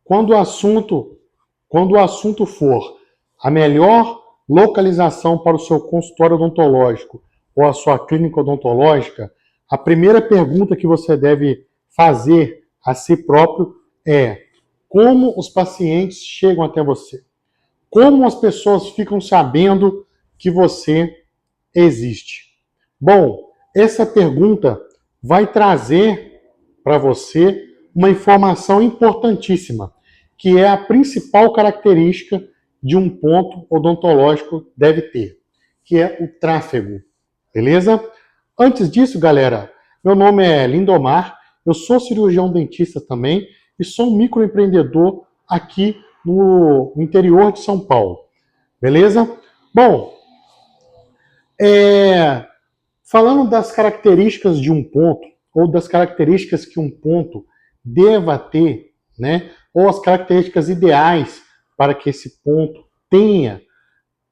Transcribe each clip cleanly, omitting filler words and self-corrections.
quando o assunto for a melhor localização para o seu consultório odontológico ou a sua clínica odontológica, a primeira pergunta que você deve fazer a si próprio é: como os pacientes chegam até você? Como as pessoas ficam sabendo que você existe? Bom, essa pergunta vai trazer para você uma informação importantíssima, que é a principal característica de um ponto odontológico deve ter, que é o tráfego. Beleza? Antes disso, galera, meu nome é Lindomar, eu sou cirurgião dentista também e sou um microempreendedor aqui no interior de São Paulo. Beleza? Bom, falando das características de um ponto, ou das características que um ponto deva ter, né? Ou as características ideais para que esse ponto tenha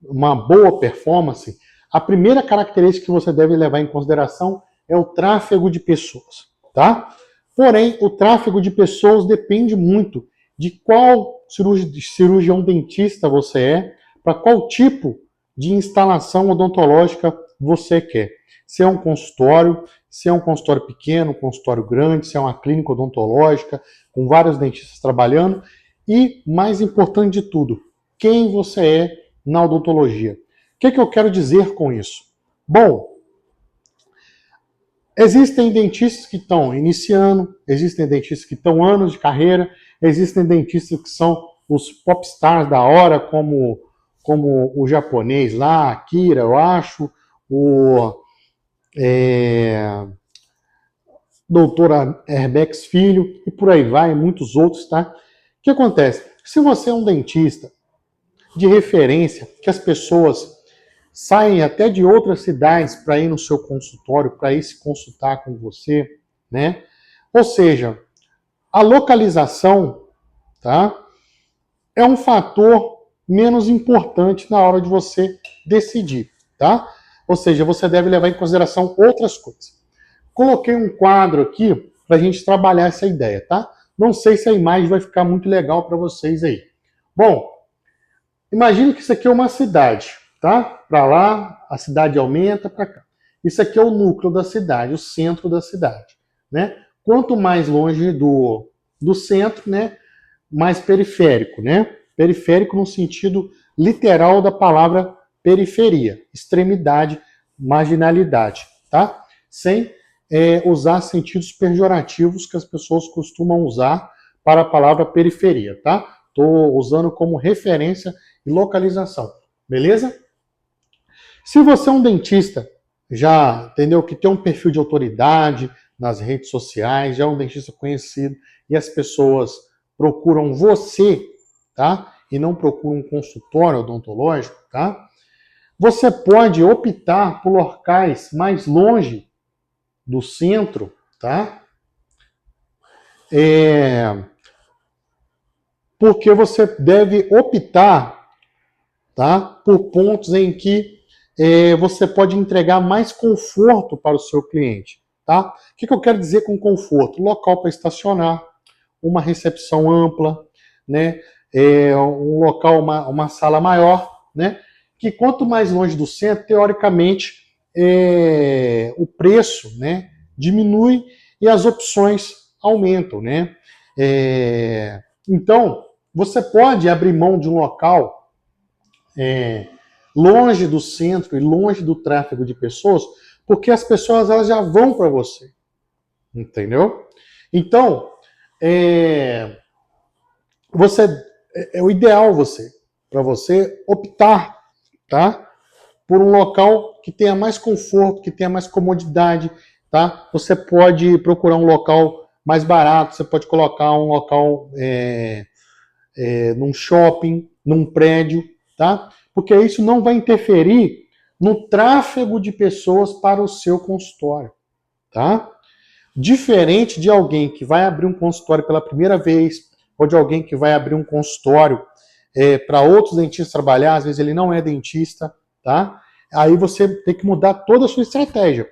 uma boa performance, a primeira característica que você deve levar em consideração é o tráfego de pessoas, tá? Porém, o tráfego de pessoas depende muito de qual cirurgião dentista você é, para qual tipo de instalação odontológica você quer. Se é um consultório pequeno, um consultório grande, se é uma clínica odontológica, com vários dentistas trabalhando, e, mais importante de tudo, quem você é na odontologia. O que eu quero dizer com isso? Bom, existem dentistas que estão iniciando, existem dentistas que estão anos de carreira, existem dentistas que são os popstars da hora, como o japonês lá, Akira, eu acho, o doutor Herbex Filho, e por aí vai, e muitos outros, tá? O que acontece? Se você é um dentista de referência, que as pessoas saem até de outras cidades para ir no seu consultório, para ir se consultar com você, né? Ou seja, a localização, tá? É um fator menos importante na hora de você decidir, tá? Ou seja, você deve levar em consideração outras coisas. Coloquei um quadro aqui para a gente trabalhar essa ideia, tá? Não sei se a imagem vai ficar muito legal para vocês aí. Bom, imagine que isso aqui é uma cidade, tá? Para lá, a cidade aumenta, para cá. Isso aqui é o núcleo da cidade, o centro da cidade, né? Quanto mais longe do centro, né, mais periférico, né? Periférico no sentido literal da palavra periferia, extremidade, marginalidade, tá? Sem usar sentidos pejorativos que as pessoas costumam usar para a palavra periferia, tá? Estou usando como referência e localização, beleza? Se você é um dentista, já entendeu que tem um perfil de autoridade nas redes sociais, já é um dentista conhecido e as pessoas procuram você, tá? E não procuram um consultório odontológico, tá? Você pode optar por locais mais longe do centro, tá? Porque você deve optar, tá, por pontos em que você pode entregar mais conforto para o seu cliente, tá? O que eu quero dizer com conforto? Local para estacionar, uma recepção ampla, né? Um local, uma sala maior, né? Que quanto mais longe do centro, teoricamente, o preço, né, diminui e as opções aumentam, né? Então, você pode abrir mão de um local longe do centro e longe do tráfego de pessoas, porque as pessoas elas já vão para você, entendeu? Então, o ideal para você optar, tá, por um local que tenha mais conforto, que tenha mais comodidade, tá? Você pode procurar um local mais barato, você pode colocar um local num shopping, num prédio, tá? Porque isso não vai interferir no tráfego de pessoas para o seu consultório, tá? Diferente de alguém que vai abrir um consultório pela primeira vez, ou de alguém que vai abrir um consultório para outros dentistas trabalhar, às vezes ele não é dentista, tá? Aí você tem que mudar toda a sua estratégia,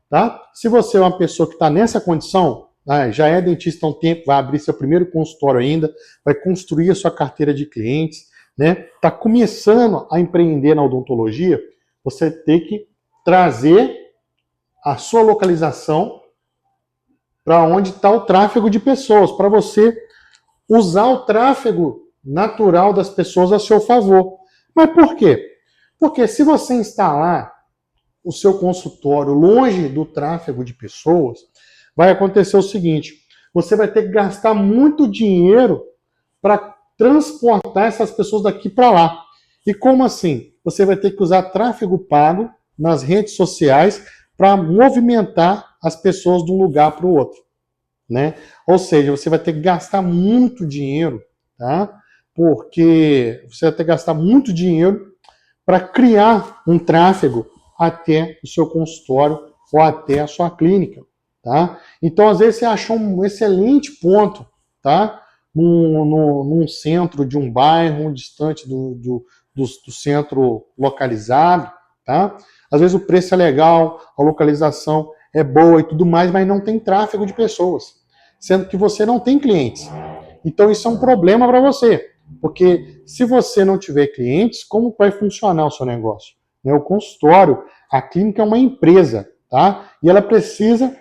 tá? Se você é uma pessoa que está nessa condição, já é dentista há um tempo, vai abrir seu primeiro consultório ainda, vai construir a sua carteira de clientes, né? Está começando a empreender na odontologia, você tem que trazer a sua localização para onde está o tráfego de pessoas, para você usar o tráfego natural das pessoas a seu favor. Mas por quê? Porque se você instalar o seu consultório longe do tráfego de pessoas, vai acontecer o seguinte: você vai ter que gastar muito dinheiro para transportar essas pessoas daqui para lá. E como assim? Você vai ter que usar tráfego pago nas redes sociais para movimentar as pessoas de um lugar para o outro, né? Ou seja, você vai ter que gastar muito dinheiro, tá? Porque você vai ter que gastar muito dinheiro para criar um tráfego até o seu consultório ou até a sua clínica, tá? Então, às vezes, você achou um excelente ponto, tá? Num centro de um bairro, distante do centro localizado, tá? Às vezes o preço é legal, a localização é boa e tudo mais, mas não tem tráfego de pessoas, sendo que você não tem clientes. Então, isso é um problema para você, porque se você não tiver clientes, como vai funcionar o seu negócio? O consultório, a clínica é uma empresa, tá? E ela precisa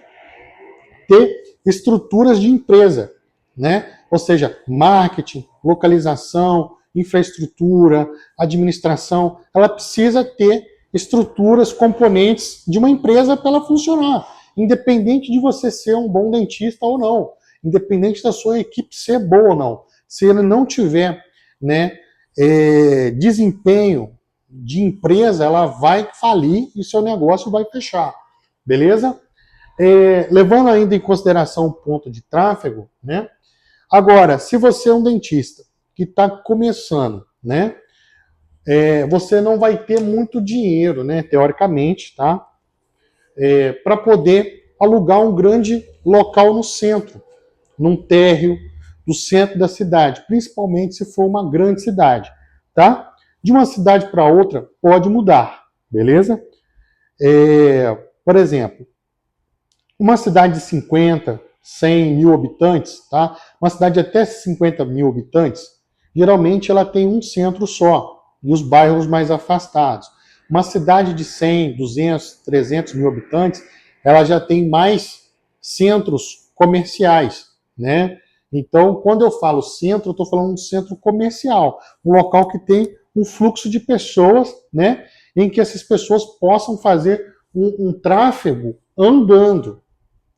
ter estruturas de empresa, né? Ou seja, marketing, localização, infraestrutura, administração, ela precisa ter estruturas, componentes de uma empresa para ela funcionar, independente de você ser um bom dentista ou não, independente da sua equipe ser boa ou não. Se ele não tiver, né, desempenho de empresa, ela vai falir e seu negócio vai fechar, beleza? Levando ainda em consideração o ponto de tráfego, né? Agora, se você é um dentista que está começando, né? Você não vai ter muito dinheiro, né? Teoricamente, tá? Para poder alugar um grande local no centro, num térreo do centro da cidade, principalmente se for uma grande cidade, tá? De uma cidade para outra pode mudar, beleza? Por exemplo, uma cidade de 50, 100 mil habitantes, tá? Uma cidade de até 50 mil habitantes, geralmente ela tem um centro só, e os bairros mais afastados. Uma cidade de 100, 200, 300 mil habitantes, ela já tem mais centros comerciais, né? Então, quando eu falo centro, eu estou falando de um centro comercial, um local que tem um fluxo de pessoas, né? Em que essas pessoas possam fazer um tráfego andando,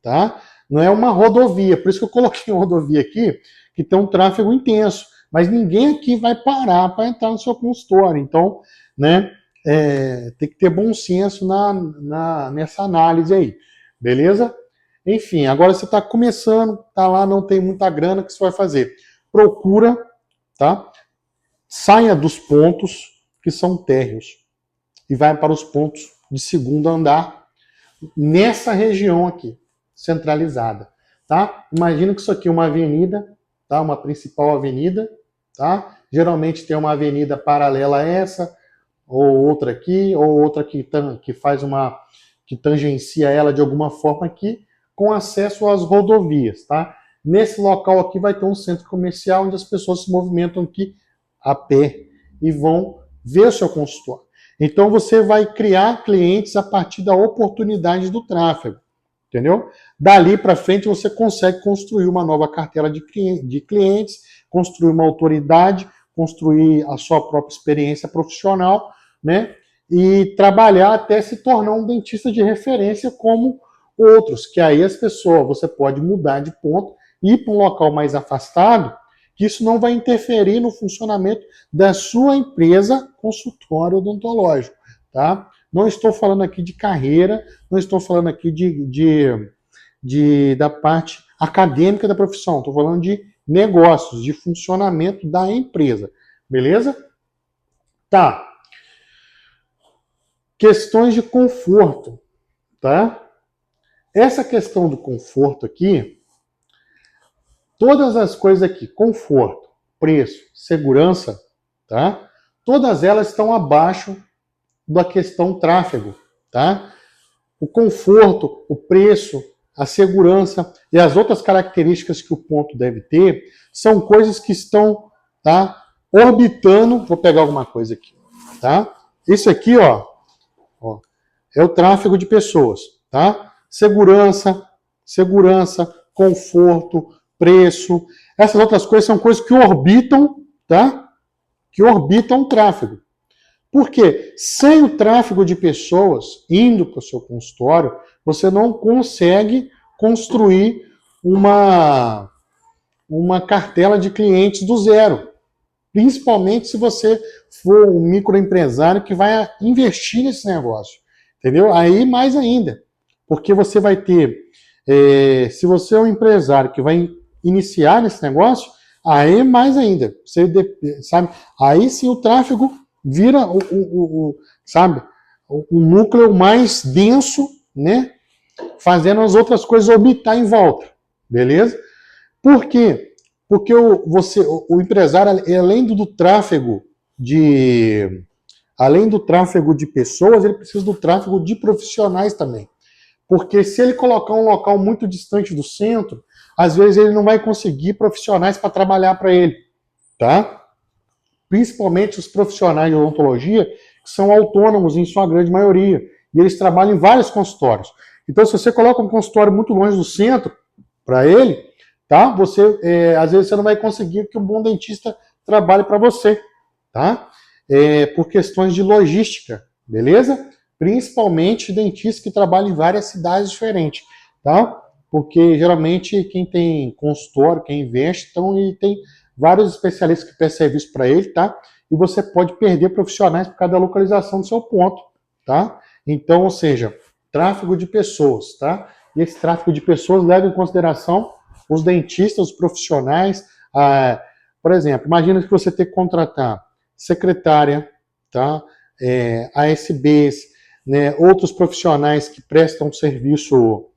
tá? Não é uma rodovia, por isso que eu coloquei uma rodovia aqui, que tem um tráfego intenso, mas ninguém aqui vai parar para entrar no seu consultório, então, né, tem que ter bom senso nessa análise aí, beleza? Enfim, agora você está começando, tá lá, não tem muita grana, o que você vai fazer? Procura, tá? Saia dos pontos que são térreos e vai para os pontos de segundo andar nessa região aqui, centralizada, tá? Imagina que isso aqui é uma avenida, tá? Uma principal avenida, tá? Geralmente tem uma avenida paralela a essa, ou outra aqui, ou outra que faz que tangencia ela de alguma forma aqui, com acesso às rodovias, tá? Nesse local aqui vai ter um centro comercial onde as pessoas se movimentam aqui a pé e vão ver o seu consultório. Então você vai criar clientes a partir da oportunidade do tráfego, entendeu? Dali para frente você consegue construir uma nova carteira de clientes, construir uma autoridade, construir a sua própria experiência profissional, né? E trabalhar até se tornar um dentista de referência como outros, que aí as pessoas, você pode mudar de ponto, ir para um local mais afastado, que isso não vai interferir no funcionamento da sua empresa consultório odontológico, tá? Não estou falando aqui de carreira, não estou falando aqui da parte acadêmica da profissão, estou falando de negócios, de funcionamento da empresa, beleza? Tá. Questões de conforto, tá? Essa questão do conforto aqui, todas as coisas aqui, conforto, preço, segurança, tá? Todas elas estão abaixo da questão tráfego, tá? O conforto, o preço, a segurança e as outras características que o ponto deve ter são coisas que estão, tá, orbitando. Vou pegar alguma coisa aqui, tá? Isso aqui, ó, é o tráfego de pessoas, tá? Segurança, conforto, preço. Essas outras coisas são coisas que orbitam, tá? Que orbitam o tráfego. Por quê? Sem o tráfego de pessoas indo para o seu consultório, você não consegue construir uma cartela de clientes do zero. Principalmente se você for um microempresário que vai investir nesse negócio. Entendeu? Aí mais ainda. Porque você vai ter, se você é um empresário que vai iniciar nesse negócio, aí mais ainda. Você sabe? Aí sim o tráfego vira sabe? O núcleo mais denso, né? Fazendo as outras coisas orbitar em volta. Beleza? Por quê? Porque o empresário, além do tráfego de pessoas, ele precisa do tráfego de profissionais também. Porque se ele colocar um local muito distante do centro, às vezes ele não vai conseguir profissionais para trabalhar para ele, tá? Principalmente os profissionais de odontologia, que são autônomos em sua grande maioria, e eles trabalham em vários consultórios. Então, se você coloca um consultório muito longe do centro para ele, tá? Às vezes você não vai conseguir que um bom dentista trabalhe para você, tá? Por questões de logística, beleza? Principalmente dentistas que trabalham em várias cidades diferentes, tá? Porque geralmente quem tem consultório, quem investe, então ele tem vários especialistas que prestam serviço para ele, tá? E você pode perder profissionais por causa da localização do seu ponto, tá? Então, ou seja, tráfego de pessoas, tá? E esse tráfego de pessoas leva em consideração os dentistas, os profissionais. Por exemplo, imagina que você tem que contratar secretária, tá? ASBs, né? Outros profissionais que prestam serviço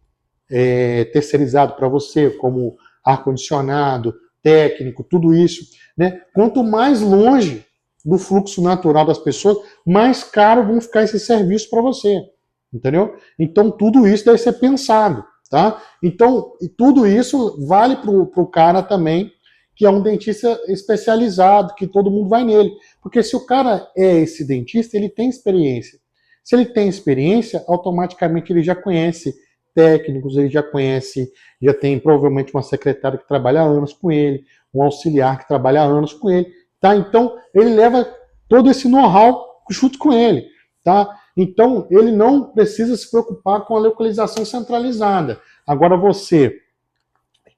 terceirizado para você, como ar-condicionado, técnico, tudo isso, né? Quanto mais longe do fluxo natural das pessoas, mais caro vão ficar esses serviços para você, entendeu? Então tudo isso deve ser pensado, tá? Então tudo isso vale para o cara também que é um dentista especializado, que todo mundo vai nele, porque se o cara é esse dentista, ele tem experiência. Se ele tem experiência, automaticamente ele já conhece técnicos, ele já conhece, já tem provavelmente uma secretária que trabalha há anos com ele, um auxiliar que trabalha há anos com ele, tá? Então, ele leva todo esse know-how junto com ele, tá? Então, ele não precisa se preocupar com a localização centralizada. Agora, você,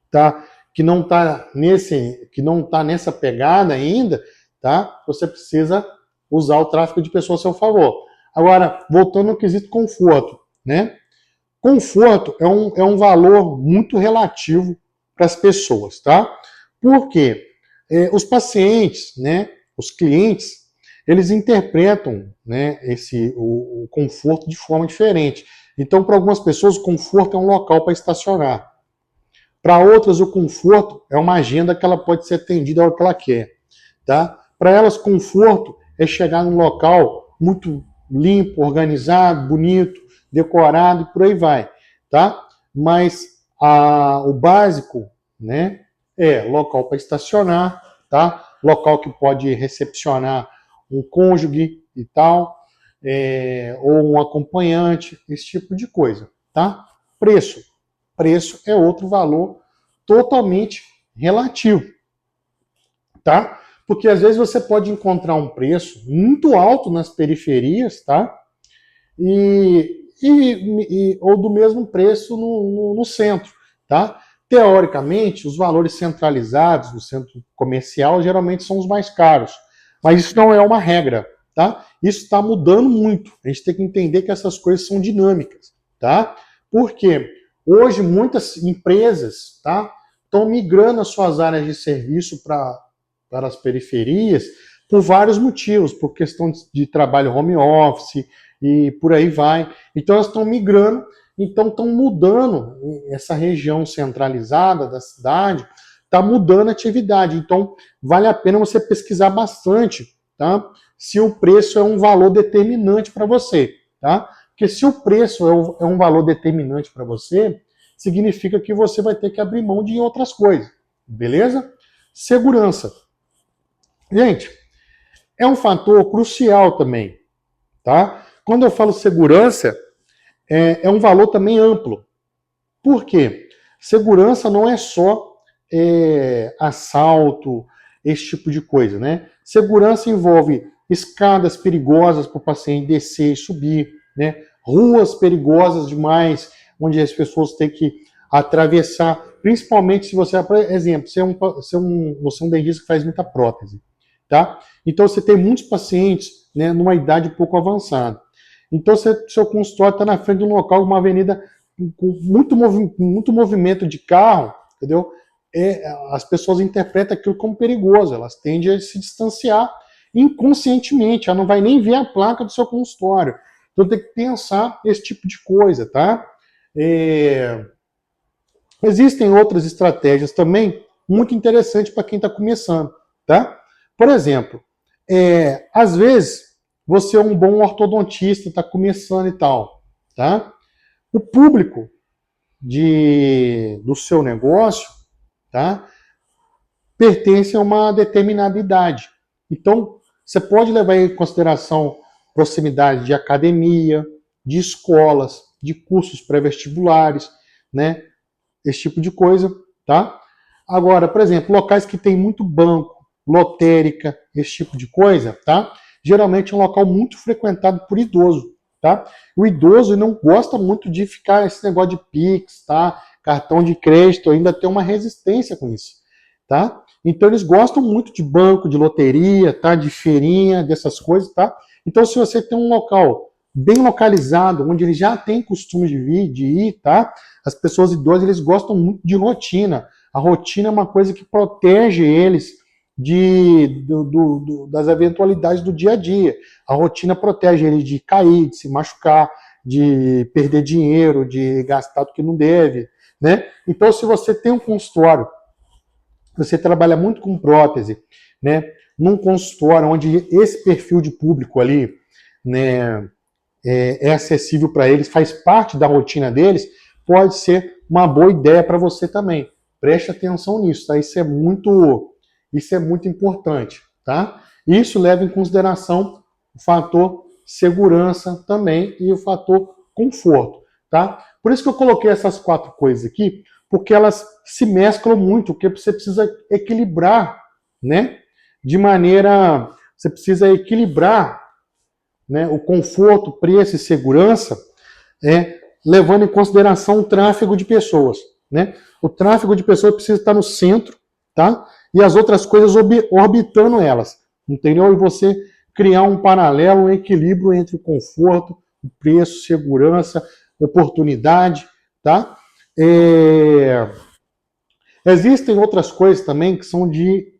tá? Que não está nessa pegada ainda, tá? Você precisa usar o tráfego de pessoas a seu favor. Agora, voltando ao quesito conforto, né? Conforto é um valor muito relativo para as pessoas, tá? Porque os pacientes, né, os clientes, eles interpretam, né, o conforto de forma diferente. Então, para algumas pessoas, o conforto é um local para estacionar. Para outras, o conforto é uma agenda que ela pode ser atendida a hora que ela quer, tá? Para elas, conforto é chegar num local muito limpo, organizado, bonito, decorado e por aí vai, tá? Mas o básico, né, é local para estacionar, tá? Local que pode recepcionar um cônjuge e tal, ou um acompanhante, esse tipo de coisa, tá? Preço. Preço é outro valor totalmente relativo, tá? Porque às vezes você pode encontrar um preço muito alto nas periferias, tá? Ou do mesmo preço no centro, tá? Teoricamente, os valores centralizados no centro comercial geralmente são os mais caros, mas isso não é uma regra, tá? Isso está mudando muito. A gente tem que entender que essas coisas são dinâmicas, tá? Por quê? Hoje, muitas empresas, tá, estão migrando as suas áreas de serviço para as periferias por vários motivos, por questão de trabalho home office e por aí vai. Então, elas estão migrando, então estão mudando essa região centralizada da cidade, está mudando a atividade. Então, vale a pena você pesquisar bastante, tá, se o preço é um valor determinante para você, tá? Porque se o preço é um valor determinante para você, significa que você vai ter que abrir mão de outras coisas, beleza? Segurança. Gente, é um fator crucial também, tá? Quando eu falo segurança, é um valor também amplo. Por quê? Segurança não é só assalto, esse tipo de coisa, né? Segurança envolve escadas perigosas para o paciente descer e subir, né? Ruas perigosas demais, onde as pessoas têm que atravessar, principalmente se você, por exemplo, você é um dentista que faz muita prótese, tá? Então você tem muitos pacientes, né, numa idade pouco avançada. Então seu consultório está na frente de um local, uma avenida com muito movimento de carro, entendeu? As pessoas interpretam aquilo como perigoso, elas tendem a se distanciar inconscientemente, ela não vai nem ver a placa do seu consultório. Então tem que pensar esse tipo de coisa, tá? Existem outras estratégias também muito interessantes para quem está começando, tá? Por exemplo, às vezes você é um bom ortodontista, está começando e tal, tá? O público do seu negócio, tá, pertence a uma determinada idade. Então, você pode levar em consideração proximidade de academia, de escolas, de cursos pré-vestibulares, né? Esse tipo de coisa, tá? Agora, por exemplo, locais que tem muito banco, lotérica, esse tipo de coisa, tá? Geralmente é um local muito frequentado por idoso, tá? O idoso não gosta muito de ficar esse negócio de Pix, tá? Cartão de crédito, ainda tem uma resistência com isso, tá? Então eles gostam muito de banco, de loteria, tá? De feirinha, dessas coisas, tá? Então se você tem um local bem localizado, onde ele já tem costume de ir, tá? As pessoas idosas, eles gostam muito de rotina. A rotina é uma coisa que protege eles das eventualidades do dia a dia. A rotina protege eles de cair, de se machucar, de perder dinheiro, de gastar do que não deve, né? Então, se você tem um consultório, você trabalha muito com prótese, né? Num consultório onde esse perfil de público ali, né, é acessível para eles, faz parte da rotina deles, pode ser uma boa ideia para você também. Preste atenção nisso, tá? Isso é muito importante, tá? Isso leva em consideração o fator segurança também e o fator conforto, tá? Por isso que eu coloquei essas 4 coisas aqui, porque elas se mesclam muito, porque você precisa equilibrar, né? Você precisa equilibrar, né, o conforto, preço e segurança, levando em consideração o tráfego de pessoas, né? O tráfego de pessoas precisa estar no centro, tá? E as outras coisas orbitando elas, entendeu? E você criar um paralelo, um equilíbrio entre o conforto, o preço, segurança, oportunidade, tá? Existem outras coisas também que são de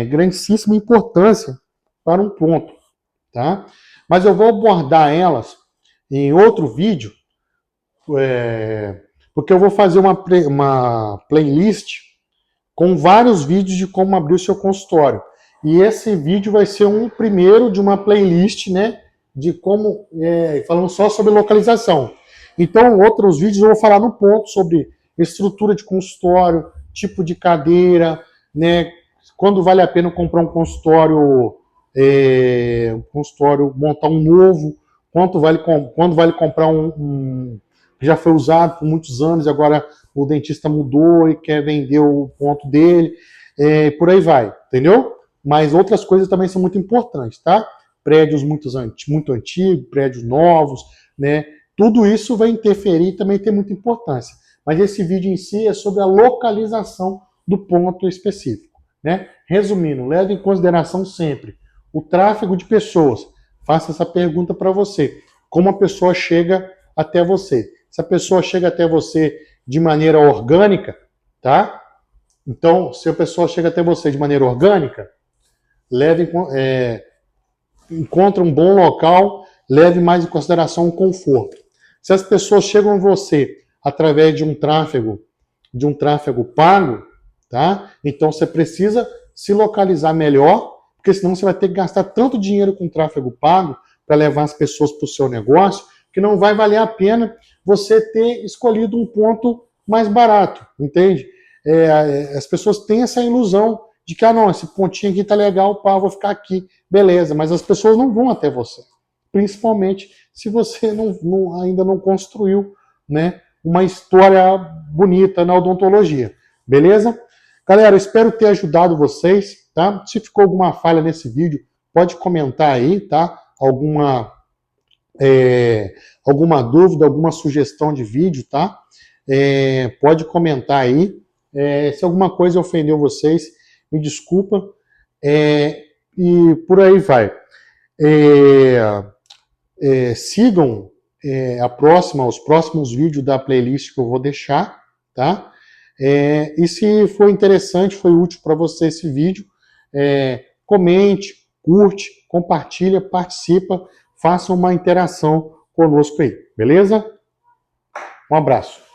grandíssima importância para um ponto, tá? Mas eu vou abordar elas em outro vídeo, porque eu vou fazer uma playlist com vários vídeos de como abrir o seu consultório. E esse vídeo vai ser um primeiro de uma playlist, né, de como, falando só sobre localização. Então, outros vídeos eu vou falar no ponto sobre estrutura de consultório, tipo de cadeira, né, quando vale a pena comprar um consultório, montar um novo, quando vale comprar um que já foi usado por muitos anos e agora o dentista mudou e quer vender o ponto dele, por aí vai, entendeu? Mas outras coisas também são muito importantes, tá? Prédios muito antigos, prédios novos, né? Tudo isso vai interferir e também tem muita importância. Mas esse vídeo em si é sobre a localização do ponto específico, né? Resumindo, leve em consideração sempre o tráfego de pessoas. Faça essa pergunta para você. Como a pessoa chega até você? Se a pessoa chega até você de maneira orgânica, tá? Então, se a pessoa chega até você de maneira orgânica, encontre um bom local, leve mais em consideração o conforto. Se as pessoas chegam a você através de um tráfego pago, tá? Então você precisa se localizar melhor, porque senão você vai ter que gastar tanto dinheiro com tráfego pago para levar as pessoas para o seu negócio, que não vai valer a pena você ter escolhido um ponto mais barato, entende? As pessoas têm essa ilusão de que, não, esse pontinho aqui tá legal, pá, vou ficar aqui, beleza, mas as pessoas não vão até você, principalmente se você ainda não construiu, né, uma história bonita na odontologia, beleza? Galera, eu espero ter ajudado vocês, tá? Se ficou alguma falha nesse vídeo, pode comentar aí, tá? Alguma dúvida, alguma sugestão de vídeo, tá? Pode comentar aí. Se alguma coisa ofendeu vocês, me desculpa. E por aí vai. Sigam os próximos vídeos da playlist que eu vou deixar, tá? E se for interessante, foi útil para você esse vídeo, comente, curte, compartilha, participa, faça uma interação conosco aí, beleza? Um abraço.